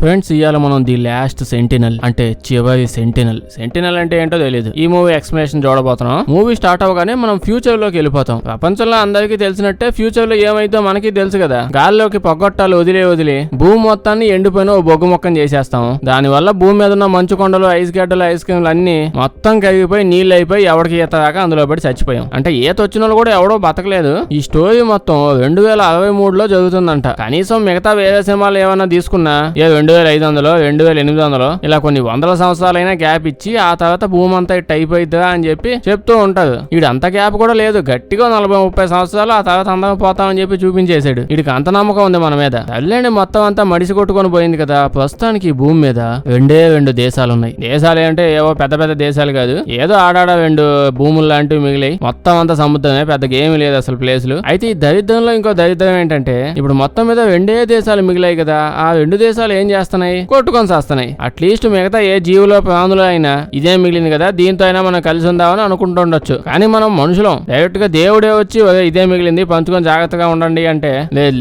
Friends, ఇవాళ మనం the last sentinel అంటే చివరి సెంటినల్ అంటే ఏంటో తెలియదు. ఈ మూవీ ఎక్స్ప్లెనేషన్ చూడబోతున్నాం. మూవీ స్టార్ట్ అవగానే మనం ఫ్యూచర్ లోకి వెళ్ళిపోతాం. ప్రపంచంలో అందరికీ తెలిసినట్టే ఫ్యూచర్ లో ఏమైందో మనకి తెలుసు కదా. గాల్లోకి పొగొట్టాలు వదిలి భూమి మొత్తాన్ని ఎండిపోయిన ఓ బొగ్గు మొక్కం చేసేస్తాం. దాని వల్ల భూమి మీద ఉన్న మంచు కొండలు, ఐస్ గడ్డలు, ఐస్ క్రీమ్లు అన్ని మొత్తం కరిగిపోయి నీళ్ళు అయిపోయి ఎవరికి ఈత దాకా అందులో పడి చచ్చిపోయాం. అంటే ఈత వచ్చిన వాళ్ళు కూడా ఎవడో బతకలేదు. ఈ స్టోరీ మొత్తం 2063లో జరుగుతుందంట. కనీసం మిగతా వేరే సినిమాలు ఏమైనా తీసుకున్నా 2500 2800 ఇలా కొన్ని వందల సంవత్సరాలైనా గ్యాప్ ఇచ్చి ఆ తర్వాత భూమి అంతా ఇట్ అయిపోయిద్దా అని చెప్పి చెప్తూ ఉంటారు. వీడు అంత గ్యాప్ కూడా లేదు, గట్టిగా 40-30 సంవత్సరాలు ఆ తర్వాత అందరం పోతామని చెప్పి చూపించేశాడు. వీడికి అంత నమ్మకం ఉంది మన మీద. తల్లేండి మొత్తం అంతా మడిసి కొట్టుకొని పోయింది కదా. ప్రస్తుతానికి భూమి మీద రెండు దేశాలు ఉన్నాయి. దేశాలు అంటే ఏవో పెద్ద పెద్ద దేశాలు కాదు, ఏదో ఆడాడ 2 భూములు లాంటివి మిగిలాయి. మొత్తం అంతా సముద్రమే, పెద్దగా ఏమీ లేదు అసలు ప్లేసులు. అయితే ఈ దరిద్రంలో ఇంకో దరిద్రం ఏంటంటే ఇప్పుడు మొత్తం మీద 2 దేశాలు మిగిలాయి కదా. ఆ 2 దేశాలు ఏం చేస్తున్నాయి? కొట్టుకొని చేస్తున్నాయి. అట్లీస్ట్ మిగతా ఏ జీవులో ప్రాణులు అయినా ఇదే మిగిలింది కదా, దీంతో అయినా మనం కలిసి ఉందామని అనుకుంటుండొచ్చు. కానీ మనం మనుషులం డైరెక్ట్ గా దేవుడే వచ్చి ఇదే మిగిలింది పంచుకొని జాగ్రత్తగా ఉండండి అంటే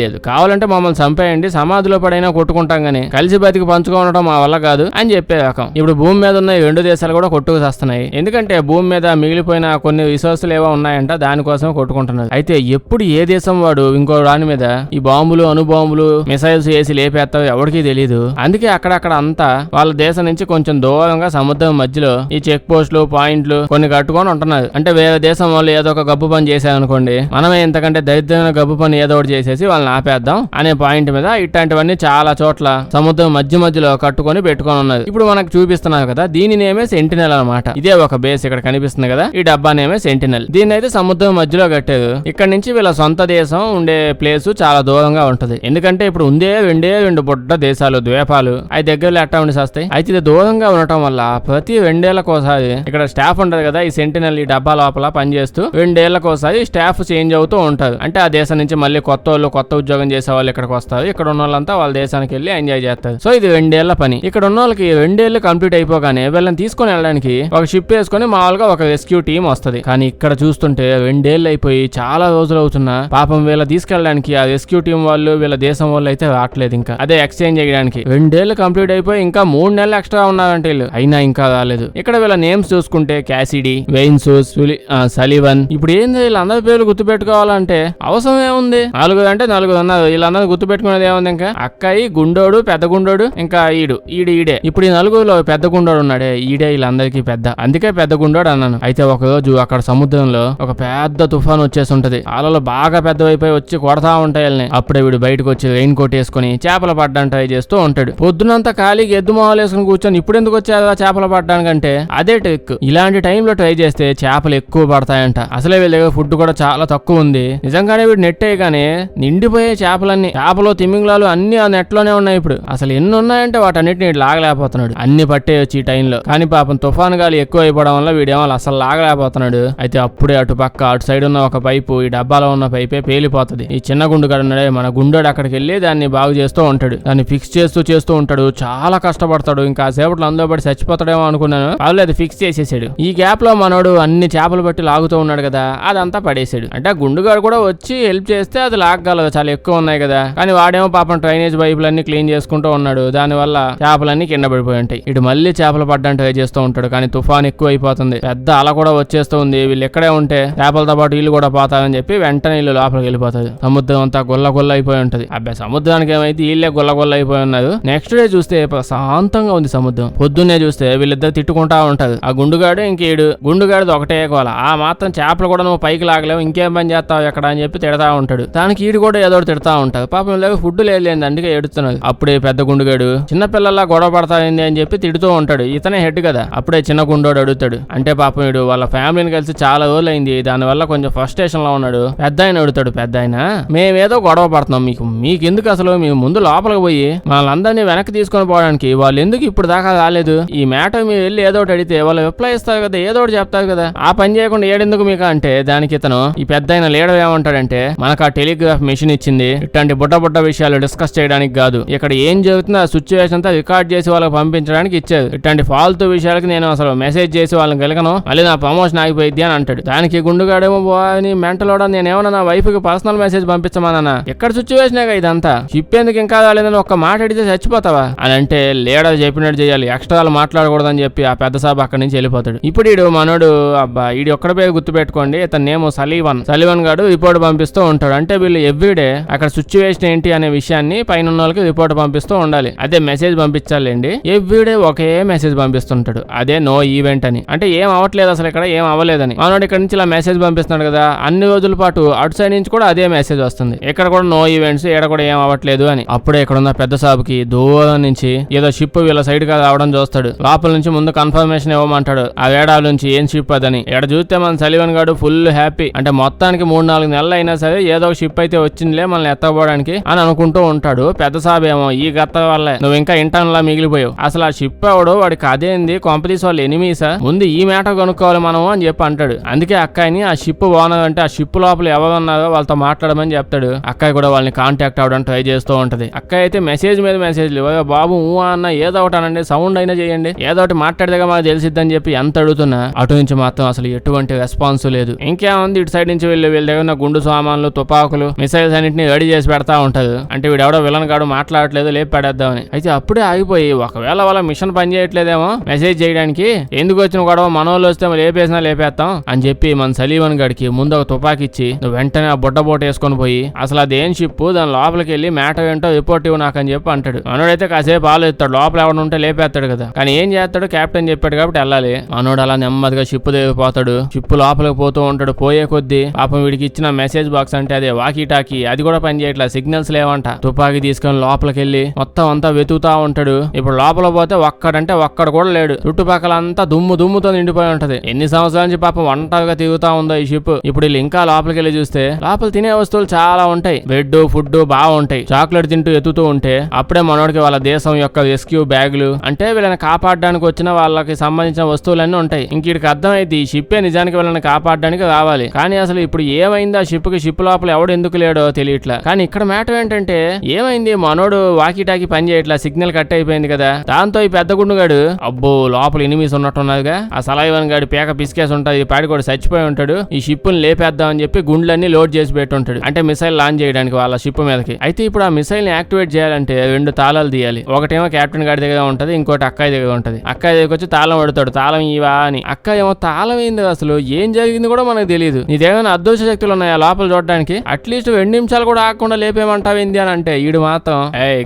లేదు, కావాలంటే మమ్మల్ని చంపేయండి, సమాధిలో పడైనా కొట్టుకుంటాం గానీ కలిసి బతికి పంచుకోవడం మా వల్ల కాదు అని చెప్పే రకం. ఇప్పుడు భూమి మీద ఉన్న 2 దేశాలు కూడా కొట్టుకు చేస్తున్నాయి. ఎందుకంటే భూమి మీద మిగిలిపోయిన కొన్ని రిసోర్సులు ఏవో ఉన్నాయంట, దానికోసం కొట్టుకుంటున్నారు. అయితే ఎప్పుడు ఏ దేశం వాడు ఇంకో దాని మీద ఈ బాంబులు, అణుబాంబులు, మిసైల్స్ వేసి లేపేస్తావు ఎవరికీ తెలియదు. అందుకే అక్కడక్కడ అంతా వాళ్ళ దేశం నుంచి కొంచెం దూరంగా సముద్రం మధ్యలో ఈ చెక్ పోస్టులు, పాయింట్లు కొన్ని కట్టుకొని ఉంటున్నారు. అంటే వేరే దేశం వాళ్ళు ఏదో ఒక గబ్బు పని చేశారనుకోండి, మనమే ఇంతకంటే దరిద్రమైన గబ్బు పని ఏదో ఒకటి చేసేసి వాళ్ళని ఆపేద్దాం అనే పాయింట్ మీద ఇట్లాంటివన్నీ చాలా చోట్ల సముద్రం మధ్యలో కట్టుకొని పెట్టుకొని ఉన్నారు. ఇప్పుడు మనకు చూపిస్తున్నారు కదా, దీని నేమే సెంటినల్ అనమాట. ఇదే ఒక బేస్ ఇక్కడ కనిపిస్తుంది కదా, ఈ డబ్బా నేమే సెంటినల్. దీన్ని అయితే సముద్రం మధ్యలో కట్టారు. ఇక్కడ నుంచి వీళ్ళ సొంత దేశం ఉండే ప్లేస్ చాలా దూరంగా ఉంటది. ఎందుకంటే ఇప్పుడు ఉండే 2 బుడ్డ దేశాలు, ద్వీపాలు అవి దగ్గరలో ఎట్టా ఉండి వస్తాయి. అయితే ఇది దూరంగా ఉండటం వల్ల ప్రతి 2 ఏళ్లకోసారి ఇక్కడ స్టాఫ్ ఉంటది కదా, ఈ సెంటినల్ ఈ డబ్బా లోపల పనిచేస్తూ 2 ఏళ్లకోసారి స్టాఫ్ చేంజ్ అవుతూ ఉంటారు. అంటే ఆ దేశం నుంచి మళ్ళీ కొత్త ఉద్యోగం చేసే వాళ్ళు ఇక్కడికి వస్తారు. ఇక్కడ ఉన్న వాళ్ళంతా వాళ్ళ దేశానికి వెళ్ళి ఎంజాయ్ చేస్తారు. సో ఇది 2 ఏళ్ల పని. ఇక్కడ ఉన్న వాళ్ళకి 2 ఏళ్లు కంప్లీట్ అయిపోగానే వీళ్ళని తీసుకొని వెళ్ళడానికి ఒక షిప్ వేసుకొని మామూలుగా ఒక రెస్క్యూ టీం వస్తుంది. కానీ ఇక్కడ చూస్తుంటే 2 ఏళ్ళు అయిపోయి చాలా రోజులు అవుతున్నా పాపం వీళ్ళ తీసుకెళ్ళడానికి ఆ రెస్క్యూ టీం వాళ్ళు వీళ్ళ దేశం వాళ్ళు అయితే రావట్లేదు. ఇంకా అదే ఎక్స్చేంజ్ చేయడానికి 2 ఏళ్ళు కంప్లీట్ అయిపోయి ఇంకా 3 నెలలు ఎక్స్ట్రా ఉన్నారంటే వీళ్ళు, అయినా ఇంకా రాలేదు. ఇక్కడ వీళ్ళ నేమ్స్ చూసుకుంటే క్యాసిడీ, వెయిన్సూస్, సలివన్. ఇప్పుడు ఏంది వీళ్ళందరి పేర్లు గుర్తుపెట్టుకోవాలంటే అవసరం ఏముంది? 4 అంటే 4 ఉన్నారు. వీళ్ళందరూ గుర్తుపెట్టుకునేది ఏముంది? ఇంకా అక్కయి, గుండోడు, పెద్ద గుండోడు, ఇంకా ఈడే. ఇప్పుడు ఈ 4లో పెద్ద గుండోడు ఉన్నాడే, ఈడే వీళ్ళందరికీ పెద్ద. అందుకే పెద్ద గుండోడు అన్నాను. అయితే ఒక రోజు అక్కడ సముద్రంలో ఒక పెద్ద తుఫాన్ వచ్చేసి ఉంటది. అలలు బాగా పెద్దవైపోయి వచ్చి కొడతా ఉంటాయి వీళ్ళని. అప్పుడే వీడు బయటకు వచ్చి రెయిన్ కోట్ వేసుకుని చేపలు పడ్డానికి ట్రై చేస్తూ ఉంటాడు. పొద్దునంతా ఖాళీగా ఎద్దు మొహాలు వేసుకుని కూర్చొని ఇప్పుడు ఎందుకు వచ్చారా చేపలు పడ్డానికంటే అదే ట్రిక్. ఇలాంటి టైంలో ట్రై చేస్తే చేపలు ఎక్కువ పడతాయంట. అసలే వీళ్ళ ఫుడ్ కూడా చాలా తక్కువ ఉంది. నిజంగానే వీడు నెట్ వేయగానే నిండిపోయే చేపలన్నీ, చేపలు, తిమింగలాలు అన్ని ఆ నెట్ లోనే ఉన్నాయి. ఇప్పుడు అసలు ఎన్ని ఉన్నాయంటే వాటన్నిటిని లాగలేకపోతున్నాడు. అన్ని పట్టేయొచ్చు ఈ టైంలో. కానీ పాపం తుఫాను గాలి ఎక్కువ అయిపోవడం వల్ల వీడేమో అసలు లాగలేకపోతున్నాడు. అయితే అప్పుడే అటు సైడ్ ఉన్న ఒక పైపు, ఈ డబ్బాలో ఉన్న పైపే పేలిపోతుంది. ఈ చిన్న గుండుగాడు ఉన్నాడే మన గుండోడు, అక్కడికి వెళ్ళి దాన్ని బాగు చేస్తూ ఉంటాడు. దాన్ని ఫిక్స్ చేస్తూ ఉంటాడు. చాలా కష్టపడతాడు. ఇంకా సేపట్లో అందులో పడి చచ్చిపోతాడేమో అనుకున్నాను. అది ఫిక్స్ చేసేసాడు. ఈ గ్యాప్ లో మనోడు అన్ని చేపలు బట్టి లాగుతూ ఉన్నాడు కదా, అదంతా పడేసాడు. అంటే గుండుగాడు కూడా వచ్చి హెల్ప్ చేస్తే అది లాగగలదు, చాలా ఎక్కువ ఉన్నాయి కదా. కానీ వాడేమో పాపం డ్రైనేజ్ పైపులన్నీ క్లీన్ చేసుకుంటూ ఉన్నాడు. దాని వల్ల చేపలన్నీ కింద పడిపోయి ఉంటాయి. ఇటు మళ్ళీ చేపలు పడ్డానికి ట్రై చేస్తూ ఉంటాడు. కానీ తుఫాన్ ఎక్కువ అయిపోతుంది. పెద్ద అల కూడా వచ్చేస్తూ ఉంది. వీళ్ళు ఎక్కడే ఉంటే చేపలతో పాటు ఇల్లు కూడా పోతారని చెప్పి వెంటనే ఇల్లు లోపలికి వెళ్ళిపోతుంది. సముద్రం అంతా గుల్ల అయిపోయి ఉంటది. అబ్బాయి సముద్రానికి ఏమైతే వీళ్ళే గుల్ల అయిపోయి ఉన్నారు. నెక్స్ట్ డే చూస్తే ప్రశాంతంగా ఉంది సముద్రం. పొద్దున్నే చూస్తే వీళ్ళిద్దరు తిట్టుకుంటా ఉంటారు. ఆ గుండుగాడు ఇంకేడు. గుండుగాడిది ఒకటే కోల, ఆ మాత్రం చేపలు కూడా నువ్వు పైకి లాగలేవు, ఇంకేం పని చేస్తావు ఎక్కడ అని చెప్పి తిడతా ఉంటాడు. దానికి ఈడు కూడా ఏదో తిడతా ఉంటారు. పాపం వీళ్ళకి ఫుడ్ లేదు, అందుకే ఏడుతున్నది. అప్పుడే పెద్ద గుండుగాడు చిన్న పిల్లల్లా గొడవ పడతాయింది అని చెప్పి తిడుతూ ఉంటాడు. ఇతనే హెడ్ కదా. అప్పుడే చిన్న గుండోడు అడుగుతాడు. అంటే పాపం వీడు వాళ్ళ ఫ్యామిలీని కలిసి చాలా రోజులు అయింది, దానివల్ల కొంచెం ఫ్రస్ట్రేషన్ లో ఉన్నాడు. పెద్ద ఆయన అడుగుతాడు, పెద్ద ఆయన మేమేదో గొడవ పడుతున్నాం, మీకెందుకు అసలు? మేము ముందు లోపలికి పోయి వాళ్ళందరినీ వెనక్కి తీసుకొని పోవడానికి వాళ్ళు ఎందుకు ఇప్పుడు దాకా రాలేదు? ఈ మ్యాటర్ మీరు వెళ్ళి ఏదో ఒకటి అడిగితే వాళ్ళు రిప్లై ఇస్తారు కదా, ఏదో ఒకటి చెప్తారు కదా, ఆ పని చేయకుండా ఏడెందుకు మీకు అంటే దానికి ఇతను ఈ పెద్ద అయిన లీడర్ ఏమంటాడంటే, మనకు ఆ టెలిగ్రాఫ్ మెషిన్ ఇచ్చింది ఇట్లాంటి బుడ్డ విషయాలు డిస్కస్ చేయడానికి కాదు, ఇక్కడ ఏం జరుగుతుందో ఆ సిచ్యువేషన్ అంతా రికార్డ్ చేసి వాళ్ళకి పంపించడానికి ఇచ్చారు. ఇట్లాంటి ఫాల్తూ విషయాలకి నేను అసలు మెసేజ్ చేసి వాళ్ళని గెలకను, మళ్ళీ నా ప్రమోషన్ ఆగిపోయింది అని అంటాడు. దానికి గుండుగాడేమో బాని మెంటలోడా, నేనేమన్నా నా వైఫ్ కి పర్సనల్ మెసేజ్ పంపించమన్నా, ఎక్కడ సిచ్యువేషన్ ఇదంతా, షిప్ ఎందుకు ఇంకా రాలేదని ఒక్క మాట అడిగితే చచ్చిపోతావా అని అంటే లీడర్ చెప్పినట్టు చేయాలి, ఎక్స్ట్రాలు మాట్లాడకూడదని చెప్పి ఆ పెద్ద సాబ్ అక్కడి నుంచి వెళ్ళిపోతాడు. ఇప్పుడు ఈడు మనోడు అబ్బా ఈడు ఒక్కడ పేరు గుర్తు పెట్టుకోండి, ఇతను నేమో సలీవన్ గాడు రిపోర్ట్ పంపిస్తూ ఉంటాడు. అంటే వీళ్ళు ఎవ్రీడే అక్కడ సిచ్యువేషన్ ఏంటి అనే విషయాన్ని పైన ఉన్న వాళ్ళకి రిపోర్ట్ పంపిస్తూ ఉండాలి. అదే మెసేజ్ పంపించాలండి. ఎవ్రీడే ఒకే మెసేజ్ పంపిస్తుంటాడు, అదే నో ఈవెంట్ అని. అంటే ఏం అవ్వట్లేదు అసలు, ఇక్కడ ఏం అవ్వలేదని. మనోడు ఇక్కడ నుంచి ఇలా మెసేజ్ పంపిస్తున్నాడు కదా, అన్ని రోజుల పాటు అటు సైడ్ నుంచి కూడా అదే మెసేజ్ వస్తుంది, ఇక్కడ కూడా నో ఈవెంట్స్, ఇక్కడ కూడా ఏం అవ్వట్లేదు అని. అప్పుడే ఇక్కడ ఉన్న పెద్ద సాబుకి దూరం నుంచి ఏదో షిప్ వీళ్ళ సైడ్ గా రావడం చూస్తాడు. లోపల నుంచి ముందు కన్ఫర్మేషన్ ఇవ్వమంటాడు ఆ వేడాల నుంచి ఏం షిప్ అదని. ఇక్కడ చూస్తే మన సలీవన్ గాడు ఫుల్ హ్యాపీ. అంటే మొత్తానికి 3-4 నెలలు అయినా సరే ఏదో ఒక షిప్ అయితే వచ్చిందిలే మనల్ని ఎత్తకపోవడానికి అని అనుకుంటూ ఉంటాడు. పెద్ద సాబ్ ఏమో ఈ గత్త వల్లే నువ్వు ఇంకా ఇంటర్న్ లా మిగిలిపోయావు, అసలు ఆ షిప్ ఎవడు, వాడికి అదేంది కొంపతీసి వాళ్ళు ఎనిమీసా, ముందు ఈ మ్యాటర్ కొనుక్కోవాలి మనం అని చెప్పి అంటాడు. అందుకే అక్కాయిని ఆ షిప్ ఓనర్ అంటే ఆ షిప్ లోపల ఎవరున్నారో వాళ్ళతో మాట్లాడమని చెప్తాడు. అక్కాయి కూడా వాళ్ళని కాంటాక్ట్ అవడానికి ట్రై చేస్తూ ఉంటది. అక్కాయి అయితే మెసేజ్ మీద మెసేజ్లు, బాబు అన్న ఏదో ఒకటి అనండి, సౌండ్ అయినా చేయండి, ఏదో ఒకటి మాట్లాడితే మాకు తెలిసిద్దని చెప్పి ఎంత అడుగుతున్నా అటు నుంచి మాత్రం అసలు ఎటువంటి రెస్పాన్స్ లేదు. ఇంకేముంది, ఇటు సైడ్ నుంచి వీళ్ళ దగ్గర గుండు సామాన్లు, తుపాకులు, మిసైల్స్ అన్నింటినీ రెడీ చేసి పెడతా ఉంటారు. అంటే వీడు ఎవడో విలన్ గాడు మాట్లాడట్లేదు, లేపి పడేద్దామని. అయితే అప్పుడే ఆగిపోయి ఒకవేళ వాళ్ళ మిషన్ పని చేయట్లేదేమో మెసేజ్ చేయడానికి, ఎందుకు వచ్చిన గొడవ మనోళ్ళు వస్తే లేపేసినా లేపేస్తాం అని చెప్పి మన సలీవన్ గడికి ముందు ఒక తుపాకి ఇచ్చి నువ్వు వెంటనే ఆ బుడ్డ బోట్ వేసుకొని పోయి అసలు అదేం షిప్, దాని లోపలికి వెళ్ళి మ్యాటర్ ఏంటో రిపోర్ట్ ఇవ్వు నాకు అని చెప్పి అంటాడు. మనోడైతే కాసేపు ఆలోచిస్తాడు, లోపల ఎవడ ఉంటే లేపేస్తాడు కదా. కానీ ఏం చేస్తాడు, కెప్టెన్ చెప్పాడు కాబట్టి వెళ్ళాలి. మనోడు అలా నెమ్మదిగా షిప్ దగ్గర పోతాడు. షిప్ లోపలికి పోతూ ఉంటాడు. పోయే కొద్దీ పాపం వీడికి ఇచ్చిన మెసేజ్ బాక్స్ అంటే అదే వాకీ టాకీ, అది కూడా పని చేయట్లా, సిగ్నల్స్ లేవంట. తుపాకీ తీసుకొని లోపలికి వెళ్ళి మొత్తం అంతా వెతుకుతా ఉంటాడు. ఇప్పుడు లోపల పోతే ఒక్కడంటే ఒక్కడు కూడా లేడు. చుట్టుపక్కల అంతా దుమ్ముతో నిండిపోయి ఉంటది. ఎన్ని సంవత్సరాల నుంచి పాపం ఒంటరిగా తిరుగుతా ఉందో ఈ షిప్. ఇప్పుడు వీళ్ళు ఇంకా లోపలికి వెళ్ళి చూస్తే లోపల తినే వస్తువులు చాలా ఉంటాయి, బ్రెడ్ ఫుడ్ బాగుంటాయి. చాక్లెట్ తింటూ ఎత్తుతూ ఉంటే అప్పుడే మనోడికి వాళ్ళ దేశం యొక్క రెస్క్యూ బ్యాగులు, అంటే వీళ్ళని కాపాడడానికి వచ్చిన వాళ్ళకి సంబంధించిన వస్తువులన్నీ ఉంటాయి. ఇంకీడికి అర్థమైంది ఈ షిప్పే నిజానికి వీళ్ళని కాపాడడానికి రావాలి. కానీ అసలు ఇప్పుడు ఏమైంది, ఆ షిప్ లోపల ఎవడు ఎందుకు లేడో తెలియట్లా. కానీ ఇక్కడ మ్యాటర్ ఏంటంటే ఏమైంది, మనోడు వాకీ టాకీ పని చేయట్లా, సిగ్నల్ కట్ అయిపోయింది కదా. దాంతో ఈ పెద్ద గుండుగాడు అబ్బో లోపల ఎనిమీస్ ఉన్నట్టున్నారుగా, ఆ సలైవన్ గాడి పేక పిసికేసి ఉంటది, పాడి కూడా చచ్చిపోయి ఉంటాడు. ఈ షిప్ ని లేపేద్దాం అని చెప్పి గుండ్లన్నీ లోడ్ చేసి పెట్టుంటాడు, అంటే మిసైల్ లాంచ్ చేయడానికి వాళ్ళ షిప్ మీదకి. అయితే ఇప్పుడు ఆ మిసైల్ ని యాక్టివేట్ చేయాలంటే 2 తాళాలు తీయాలి. ఒకటేమో కెప్టెన్ గాడి దగ్గర ఉంటది, ఇంకోటి అక్కాయి దగ్గర ఉంటది. అక్కాయి దగ్గరికి వచ్చి తాళం పడతాడు, తాళం ఇవా అని. అక్కాయి ఏమో తాళం ఏంది, అసలు ఏం జరిగింది కూడా మనకు తెలియదు, నీదేమైనా అదృశ్య శక్తులు ఉన్నాయా లోపల చూడడానికి, అట్లీస్ట్ 2 నిమిషాలు కూడా ఆగకుండా లేపేమంటావేంది అని అంటే ఈడు మాత్రం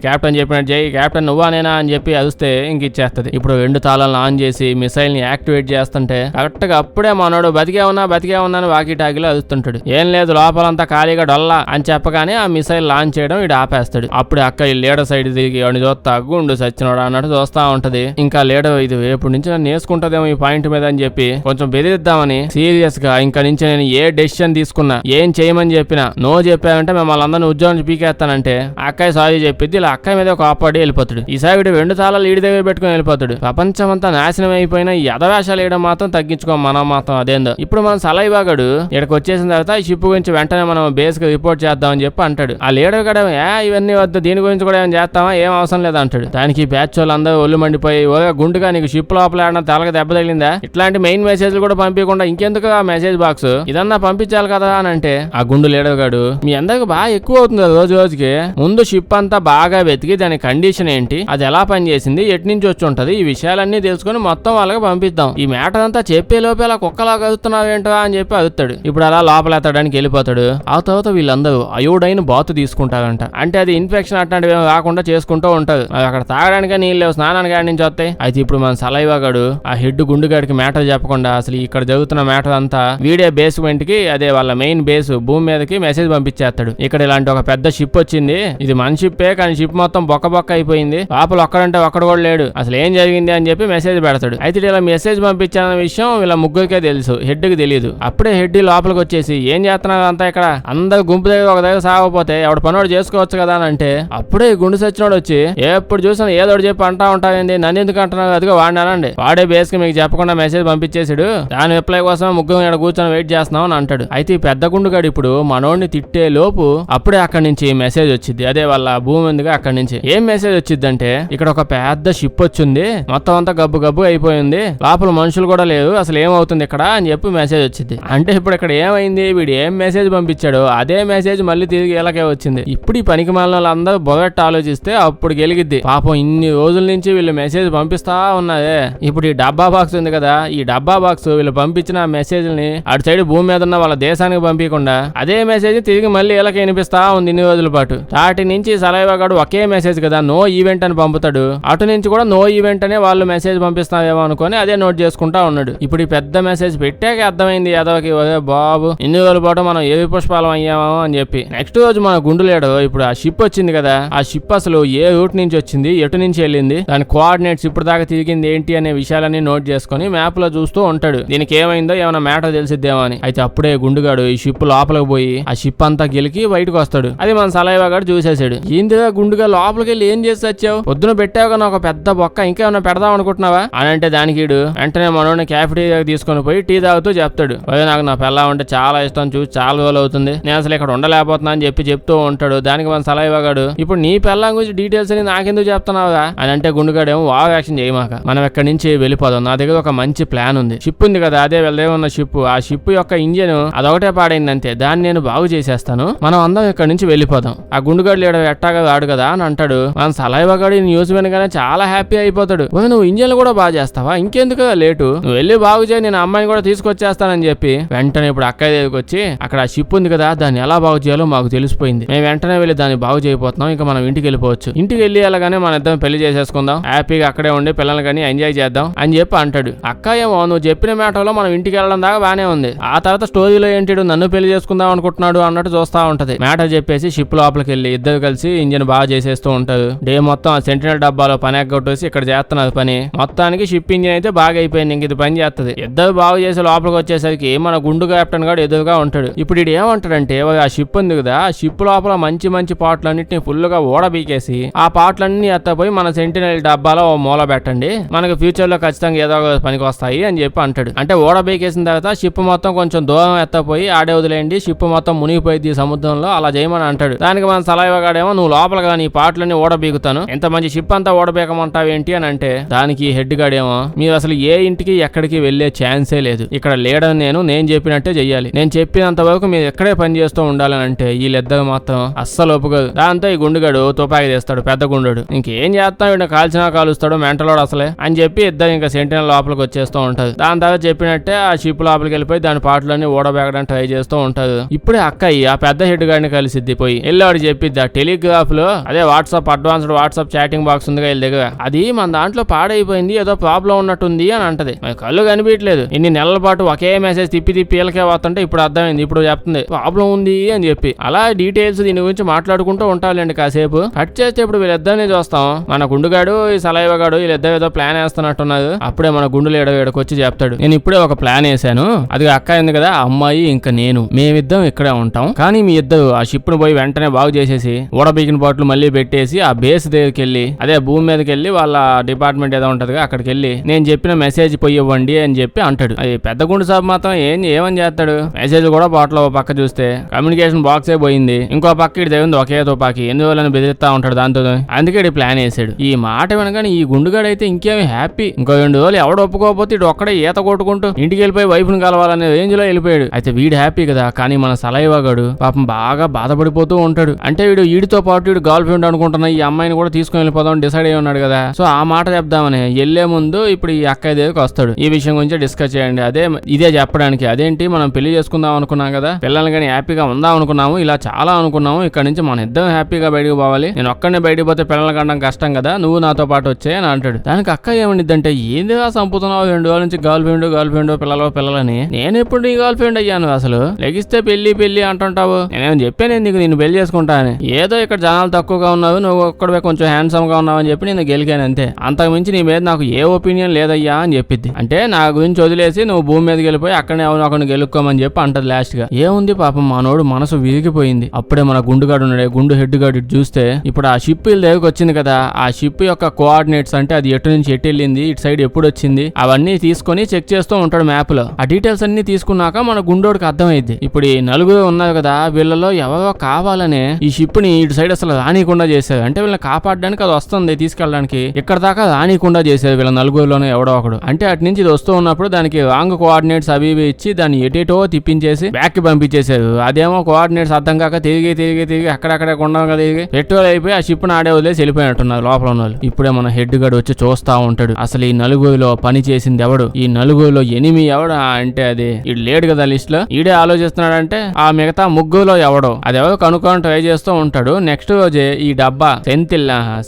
కెప్టెన్ చెప్పినట్టు జై కెప్టెన్ నువ్వా నేనా అని చెప్పి అదిస్తే ఇంక ఇచ్చేస్తది. ఇప్పుడు 2 తాళాలను ఆన్ చేసి మిసైల్ ని యాక్టివేట్ చేస్తుంటే కరెక్ట్ గా అప్పుడే మనోడు బతికే ఉన్నా అని వాకీ టాకీలో అదుస్తుంటాడు. ఏం లేదు లోపలంతా ఖాళీగా డొల్లా అని చెప్పగానే ఆ మిసైల్ లాంచ్ చేయడం ఇటు ఆపేస్తాడు. అప్పుడు అక్క ఈ లీడర్ సైడ్ దిగి వాడిని చూస్తా గుండు సచ్చినోడు అన్నట్టు చూస్తా ఉంటది. ఇంకా లీడర్ ఇది రేపు నుంచి నన్ను వేసుకుంటదేమో ఈ పాయింట్ మీద అని చెప్పి కొంచెం బెదిరిద్దామని సీరియస్ గా ఇంకా నుంచి నేను ఏ డెసిషన్ తీసుకున్నా, ఏం చేయమని చెప్పినా నో చెప్పానంటే మిమ్మల్ని అందరినీ ఉద్యోగం పీకేస్తానంటే అక్కయ్య సారీ చెప్పిద్ది. ఇలా అక్కయ్య మీద ఒక ఆపాడి వెళ్ళిపోతాడు. ఈసారి 2 తాళాలు ఈడి దగ్గర పెట్టుకుని వెళ్ళిపోతాడు. ప్రపంచం అంతా నాశనం అయిపోయినా ఈ యథవేషాలు వేయడం మాత్రం తగ్గించుకో మనం మాత్రం అదేందో. ఇప్పుడు మనం సలైవాగాడు ఇక్కడికి వచ్చేసిన తర్వాత ఈ షిప్ గురించి వెంటనే మనం బేస్ గా రిపోర్ట్ చేద్దామని చెప్పి అంటాడు. ఆ లీడర్ కూడా ఇవన్నీ వద్దు, దీని గురించి కూడా ఏమైనా చేస్తామా, ఏం అవసరం లేదా అంటాడు. దానికి బ్యాచ్ వాళ్ళందరూ ఒళ్ళు మండిపోయి గుండుగా నీకు షిప్ లోపల తలకి దెబ్బ తగిలిందా, ఇట్లాంటి మెయిన్ మెసేజ్లు కూడా పంపించకుండా ఇంకెందుకు ఆ మెసేజ్ బాక్స్ ఇదన్నా పంపించాలి కదా అని అంటే ఆ గుండు లీడర్ గాడు మీ అందరికి బాగా ఎక్కువ అవుతుంది రోజు రోజుకి, ముందు షిప్ అంతా బాగా వెతికి దాని కండిషన్ ఏంటి, అది ఎలా పనిచేసింది, ఎటు నుంచి వచ్చి ఉంటది, ఈ విషయాలన్నీ తెలుసుకుని మొత్తం వాళ్ళకి పంపిద్దాం. ఈ మ్యాటర్ అంతా చెప్పే లోపే అలా కుక్కలా కదుతున్నావు ఏంటో అని చెప్పి అదుతాడు. ఇప్పుడు అలా లోపల ఎత్తడానికి వెళ్ళిపోతాడు. ఆ తర్వాత వీళ్ళందరూ అయోడైన్ బాతు తీసుకుంటారంట. అంటే అది ఇన్ఫెక్షన్ అట్లాంటివి రాకుండా చేసుకుంటూ ఉంటారు. అక్కడ తాగడానికి నీళ్ళు లేవు, స్నానానికి ఆడి నుంచి వస్తాయి. అయితే ఇప్పుడు మన సలైవాగాడు ఆ హెడ్ గుండుగాడికి మ్యాటర్ చెప్పకుండా అసలు ఇక్కడ జరుగుతున్న మ్యాటర్ అంతా వీడియో బేస్మెంట్ కి, అదే వాళ్ళ మెయిన్ బేస్ భూమి మీదకి మెసేజ్ పంపించేస్తాడు. ఇక్కడ ఇలాంటి ఒక పెద్ద షిప్ వచ్చింది, ఇది మన షిప్పే కానీ షిప్ మొత్తం బొక్క అయిపోయింది, లోపల ఒక్కడంటే ఒక్కడు కూడా లేడు, అసలు ఏం జరిగింది అని చెప్పి మెసేజ్ పెడతాడు. అయితే ఇలా మెసేజ్ పంపించాలన్న విషయం వీళ్ళ ముగ్గురికే తెలుసు, హెడ్ కి తెలియదు. అప్పుడే హెడ్ లోపలికి వచ్చేసి ఏం చేస్తున్నారు అంతా, ఇక్కడ అందరు గుంపు దగ్గర ఒక దగ్గర సాగపోతే ఎవడు పనోడు చేసుకోవచ్చు కదా అని అంటే అప్పుడే గుండు సచ్చినోడు వచ్చి ఎప్పుడు చూసినా ఏదో చెప్పి అంటా ఉంటాయండి, నన్ను ఎందుకు అంటున్నారు, అదిగో వాడినానండి, వాడే బేస్ కి మీకు చెప్పకుండా మెసేజ్ పంపించేసాడు, దాని రిప్లై కోసం ముగ్గురు ఇక్కడ కూర్చొని వెయిట్ చేస్తున్నాం అని అంటాడు. అయితే ఈ పెద్ద గుండుగాడు ఇప్పుడు మనోడిని తిట్టే లోపు అప్పుడే అక్కడి నుంచి మెసేజ్ వచ్చింది, అదే వాళ్ళ భూమి ఉందిగా అక్కడి నుంచి. ఏం మెసేజ్ వచ్చిందంటే ఇక్కడ ఒక పెద్ద షిప్ వచ్చింది, మొత్తం అంతా గబ్బు అయిపోయింది, లోపల మనుషులు కూడా లేదు, అసలు ఏమవుతుంది ఇక్కడ అని చెప్పి మెసేజ్ వచ్చింది. అంటే ఇప్పుడు ఇక్కడ ఏమైంది, వీడు ఏం మెసేజ్ పంపించాడో అదే మెసేజ్ మళ్ళీ తిరిగి ఇలాగే వచ్చింది. ఇప్పుడు ఈ పనికి మాలిన వాళ్ళందరూ బొగట్టు ఆలోచిస్తే చూస్తే అప్పుడు గెలిగిద్ది. పాపం ఇన్ని రోజుల నుంచి వీళ్ళు మెసేజ్ పంపిస్తా ఉన్నదే. ఇప్పుడు ఈ డబ్బా బాక్స్ ఉంది కదా, ఈ డబ్బా బాక్స్ వీళ్ళు పంపించిన మెసేజ్ ని అటు సైడ్ భూమి మీద ఉన్న వాళ్ళ దేశానికి పంపించకుండా అదే మెసేజ్ తిరిగి మళ్ళీ వీళ్ళకి వినిపిస్తా ఉంది ఇన్ని రోజుల పాటు. స్టార్టింగ్ నుంచి సలైవా గాడు ఒకే మెసేజ్ కదా, నో ఈవెంట్ అని పంపుతాడు. అటు నుంచి కూడా నో ఈవెంట్ అనే వాళ్ళు మెసేజ్ పంపిస్తారేమో అనుకుని అదే నోట్ చేసుకుంటా ఉన్నాడు. ఇప్పుడు ఈ పెద్ద మెసేజ్ పెట్టాక అర్థమైంది యాదవకి, అదే బాబు ఇన్ని రోజుల పాటు మనం ఏవి పుష్పాలం అయ్యామో అని చెప్పి. నెక్స్ట్ రోజు మన గుండులేడు ఇప్పుడు ఆ షిప్ వచ్చింది కదా, ఆ షిప్ అసలు ఏ రూట్ నుంచి వచ్చింది, ఎటు నుంచి వెళ్ళింది, దాని కోఆర్డినేట్స్ ఇప్పుడు దాకా తిరిగింది ఏంటి అనే విషయాలన్నీ నోట్ చేసుకుని మ్యాప్ లో చూస్తూ ఉంటాడు. దీనికి ఏమైందో ఏమైనా మ్యాటర్ తెలిసిద్దేమో అని. అయితే అప్పుడే గుండుగాడు ఈ షిప్ లోపలికి పోయి ఆ షిప్ అంతా గెలికి బయటకు వస్తాడు. అది మన సలైవా గాడు చూసేసాడు. ఏందిగా గుండుగా లోపలికి వెళ్ళి ఏం చేసి వచ్చావు, పొద్దున పెట్టావు కానీ ఒక పెద్ద బొక్క ఇంకేమైనా పెడదాం అనుకుంటున్నావా అని అంటే దానికి వెంటనే మనోడిని క్యాఫెటీరియాకి తీసుకొని పోయి టీ తాగుతూ చెప్తాడు, అదే నాకు నా పిల్ల ఉంటే చాలా ఇష్టం, చూసి చాలా రోజులు అవుతుంది, నేను అసలు ఇక్కడ ఉండలేకపోతున్నా అని చెప్తూ ఉంటాడు. దానికి మన సలైవా గాడు, ఇప్పుడు నీ పిల్ల గురించి డీటెయిల్స్ అని నాకెందుకు చెప్తున్నావుగా అని అంటే గుండుగాడేమో వావ్ యాక్షన్ చేయమాక, మనం ఎక్కడి నుంచి వెళ్ళిపోదాం, నా దగ్గర ఒక మంచి ప్లాన్ ఉంది. షిప్ ఉంది కదా, అదే వెళ్దే ఉన్న షిప్, ఆ షిప్ యొక్క ఇంజిన్ అదొకటే పాడైంది అంతే, దాన్ని నేను బాగు చేసేస్తాను, మనం అందరం ఇక్కడ నుంచి వెళ్ళిపోదాం. ఆ గుండుగాడు లేడు ఎట్టాగా వాడు కదా అని అంటాడు. మన సలైవా గాడు న్యూస్ వినగానే చాలా హ్యాపీ అయిపోతాడు. నువ్వు ఇంజిన్ కూడా బాగా చేస్తావా, ఇంకెందుకు లేటు, నువ్వు వెళ్ళి బాగు చేయి, నేను అమ్మాయిని కూడా తీసుకొచ్చేస్తానని చెప్పి వెంటనే ఇప్పుడు అక్కయ్య దగ్గరికి వచ్చి అక్కడ ఆ షిప్ ఉంది కదా దాన్ని ఎలా బాగు చేయాలో మాకు తెలిసిపోయింది, మేము వెంటనే వెళ్ళి దాన్ని బాగు చేయబోతున్నాం, ఇంకా మనం ఇంటికి వెళ్ళిపోవచ్చు, ఇంటికి వెళ్ళి వెళ్ళగానే మన ఇద్దరం పెళ్లి చేసేసుకుందాం, హ్యాపీగా అక్కడే ఉండి పిల్లల్ని కానీ ఎంజాయ్ చేద్దాం అని చెప్పి అంటాడు. అక్కయ్య ఏమో నువ్వు చెప్పిన మ్యాటర్లో మనం ఇంటికి వెళ్ళడం దాకా బానే ఉంది, ఆ తర్వాత స్టోరీలో ఏంటి నన్ను పెళ్లి చేసుకుందాం అనుకుంటున్నాడు అన్నట్టు చూస్తా ఉంటది. మ్యాటర్ చెప్పేసి షిప్ లోపలికి వెళ్ళి ఇద్దరు కలిసి ఇంజిన్ బాగా చేసేస్తూ ఉంటారు. డే మొత్తం ఆ సెంటినల్ డబ్బాలో పని ఎగ్గొట్టేసి ఇక్కడ చేస్తున్నారు పని. మొత్తానికి షిప్ ఇంజిన్ అయితే బాగా అయిపోయింది, ఇంక ఇది పని చేస్తుంది. ఇద్దరు బాగు చేసి లోపలికి వచ్చేసరికి మన గుండు కెప్టెన్ గారు ఎదురుగా ఉంటాడు. ఇప్పుడు ఇది ఏమంటాడంటే ఆ షిప్ ఉంది కదా, ఆ షిప్ లోపల మంచి మంచి పాటలన్నింటినీ ఫుల్ గా ఓడబీకేసి ఆ పాటలన్నీ ఎత్తపోయి మన సెంటినల్ డబ్బాలో మూల పెట్టండి, మనకు ఫ్యూచర్ లో ఖచ్చితంగా ఏదో పనికి వస్తాయి అని చెప్పి అంటాడు. అంటే ఓడబీకేసిన తర్వాత షిప్ మొత్తం కొంచెం దూరం ఎత్తపోయి ఆడే వదిలేయండి, షిప్ మొత్తం మునిగిపోయింది సముద్రంలో, అలా చేయమని అంటాడు. దానికి మన సలైవా గాడేమో నువ్వు లోపలగా నీ పాటలన్నీ ఓడబీగుతాను, ఎంత మంచి షిప్ అంతా ఓడబీకమంటావు ఏంటి అని అంటే దానికి హెడ్ గాడేమో మీరు అసలు ఏ ఇంటికి ఎక్కడికి వెళ్లే ఛాన్సే లేదు, ఇక్కడ లేడని నేను చెప్పినట్టే చెయ్యాలి, నేను చెప్పినంత వరకు మీరు ఎక్కడే పని చేస్తూ ఉండాలని అంటే వీళ్ళిద్దరు మాత్రం అస్సలు ఒప్పుకోదు. దాంతో ఈ గుండుగాడు తుపాకి తీస్తాడు, పెద్ద గుండు, ఇంకేం చేస్తాం వీడిని కాల్చినా కాలుస్తాడు మెంటలోడు అసలే అని చెప్పి ఇద్దరు ఇంకా సెంటినల్ లోపలికి వచ్చేస్తూ ఉంటది. దాని తర్వాత చెప్పినట్టే ఆ షిప్ లోపలికి వెళ్ళిపోయి దాని పాటలన్నీ ఓడబెగడానికి ట్రై చేస్తూ ఉంటది. ఇప్పుడే అక్కయ్య ఆ పెద్ద హెడ్ గాడిని కలిసిద్ది, పోయి వెళ్ళాడు చెప్పిద్ది ఆ టెలిగ్రాఫ్ లో అదే WhatsApp advanced WhatsApp chatting box ఉంది వీళ్ళ దగ్గర, అది మన దాంట్లో పాడైపోయింది, ఏదో ప్రాబ్లం ఉన్నట్టుంది అని అంటది. కళ్ళు కనిపించలేదు, ఇన్ని నెలల పాటు ఒకే మెసేజ్ తిప్పి వీళ్ళకే వస్తుంటే ఇప్పుడు అర్థమైంది, ఇప్పుడు చెప్తుంది ప్రాబ్లం ఉంది అని చెప్పి. అలా డీటెయిల్స్ దీని గురించి మాట్లాడుకుంటూ ఉంటాలండి కాసేపు. కట్ చేస్తే ఇప్పుడు వీళ్ళిద్దరిని చూస్తాం, మన గుండుగాడు ఈ సలైవా గాడు వీళ్ళిద్దరు ఏదో ప్లాన్ వేస్తున్నట్టున్నారు. అప్పుడే మన గుండులు ఏడవేడకు వచ్చి చెప్తాడు, నేను ఇప్పుడే ఒక ప్లాన్ వేసాను, అది అక్క ఉంది కదా అమ్మాయి ఇంకా నేను మేమిద్దరం ఇక్కడే ఉంటాం, కానీ మీ ఇద్దరు ఆ షిప్ ను పోయి వెంటనే బాగు చేసేసి ఓడబీకిన బాట్లు మళ్ళీ పెట్టేసి ఆ బేస్ దగ్గరికి వెళ్ళి అదే భూమి మీదకి వెళ్ళి వాళ్ళ డిపార్ట్మెంట్ ఏదో ఉంటది అక్కడికి వెళ్ళి నేను చెప్పిన మెసేజ్ పోయి ఇవ్వండి అని చెప్పి అంటాడు. అది పెద్ద గుండు సాబ్ మాత్రం ఏమని చేస్తాడు, మెసేజ్ కూడా బాట్లో పక్క చూస్తే కమ్యూనికేషన్ బాక్సే పోయింది, ఇంకో పక్క ఇటు దేవుంది ఒకే తుపాకి, ఎందువల్ల బెదిరిస్తా ఉంటాడు దాంతో, అందుకే ఇటు ప్లాన్ వేసాడు. ఈ మాట వినగానే ఈ గుండుగాడు అయితే ఇంకేమి హ్యాపీ, ఇంకో 2 రోజులు ఎవడు ఒప్పుకోకపోతే ఇటు ఒక్కడే ఈత కొట్టుకుంటూ ఇంటికి వెళ్ళిపోయి వైఫ్ని కలవాలనే రేంజ్ లో వెళ్ళిపోయాడు. అయితే వీడు హ్యాపీ కదా, కానీ మన సలైవా గాడు పాపం బాగా బాధపడిపోతూ ఉంటాడు. అంటే వీడితో పాటు వీడు గర్ల్ ఫ్రెండ్ అనుకుంటున్నా ఈ అమ్మాయిని కూడా తీసుకుని వెళ్ళిపోదాం డిసైడ్ అయ్యి ఉన్నాడు కదా, సో ఆ మాట చెప్దామని వెళ్లే ముందు ఇప్పుడు ఈ అక్కయ్య దగ్గరికి వస్తాడు, ఈ విషయం గురించి డిస్కస్ చేయండి, ఇదే చెప్పడానికి, అదేంటి మనం పెళ్లి చేసుకుందాం అనుకున్నాం కదా, పిల్లల్ని కానీ హ్యాపీగా ఉందాం అనుకున్నాము, ఇలా చాలా అనుకున్నాము, ఇక్కడ నుంచి మన ఇద్దరం హ్యాపీగా బయటకు పోవాలి, నేను ఒక్కడినే బయటకు పోతే పిల్లలు కనడం కష్టం కదా, నువ్వు నాతో పాటు వచ్చే అని అంటాడు. దానికి అక్క ఏమండిద్దంటే ఏందిగా చంపుతున్నావు 2 రోజుల నుంచి గర్ల్ ఫ్రెండ్ పిల్లలని, నేను ఎప్పుడు నీ గర్ల్ ఫ్రెండ్ అయ్యాను, అసలు లెగిస్తే పెళ్లి అంటుంటావు, నేనేం చెప్పాను నీకు నేను పెళ్లి చేసుకుంటా అని, ఏదో ఇక్కడ జనాలు తక్కువగా ఉన్నావు, నువ్వు ఒక్కడే కొంచెం హ్యాండ్సమ్ గా ఉన్నావు అని చెప్పి నేను గెలికాను అంతే, అంతకు మించి నీ మీద నాకు ఏ ఒపీనియన్ లేదయ్యా అని చెప్పిద్ది. అంటే నా గురించి వదిలేసి నువ్వు భూమి మీదకి వెళ్ళిపోయి అక్కడనే ఒకరిని గెలుక్కోమని చెప్పి అంటది లాస్ట్ గా. ఏముంది పాపం మనోడు మనసు విరిగిపోయింది. అప్పుడే మన గుండుగాడు ఉన్నాడే గుండు హెడ్ గాడు చూస్తే ఇప్పుడు ఆ షిప్ వీళ్ళ దగ్గరకు వచ్చింది కదా, ఆ షిప్ యొక్క కోఆర్డినేట్స్ అంటే అది ఎటు నుంచి ఎటు వెళ్ళింది, ఇటు సైడ్ ఎప్పుడు వచ్చింది, అవన్నీ తీసుకొని చెక్ చేస్తూ ఉంటాడు మ్యాప్ లో. ఆ డీటెయిల్స్ అన్ని తీసుకున్నాక మన గుండోడికి అర్థమైంది, ఇప్పుడు ఈ నలుగురు ఉన్నారు కదా వీళ్ళలో ఎవరో కావాలనే ఈ షిప్ ని ఇటు సైడ్ అసలు రానికుండా చేశారు, అంటే వీళ్ళని కాపాడడానికి అది వస్తుంది తీసుకెళ్ళడానికి, ఇక్కడ దాకా రానికుండా చేశారు వీళ్ళ నలుగురులోనే ఎవడో ఒకడు. అంటే అటు నుంచి ఇది వస్తూ ఉన్నప్పుడు దానికి రాంగ్ కోఆర్డినేట్స్ అవి ఇచ్చి దాన్ని ఎటేటో తిప్పించేసి బ్యాక్ కి పంపించేశారు. అదేమో కోఆర్డినేట్స్ అర్థం కాక తిరిగి అక్కడక్కడ కొండగా తిరిగి పెట్రోల్ అయిపోయి ఆ షిప్ ఆడే వదిలేసి వెళ్ళిపోయినట్టున్నారు లోపల ఉన్న వాళ్ళు. ఇప్పుడే మన హెడ్ గడ్ వచ్చి చూస్తా ఉంటాడు. అసలు ఈ నలుగురిలో పని చేసింది ఎవడు, ఈ నలుగురిలో ఎనిమి ఎవడు అంటే అది ఈడు లేడు కదా లిస్ట్ లో. ఈడే ఆలోచిస్తున్నాడంటే ఆ మిగతా ముగ్గురులో ఎవడో అది ఎవరో కనుక్కొని ట్రై చేస్తూ ఉంటాడు. నెక్స్ట్ రోజే ఈ డబ్బా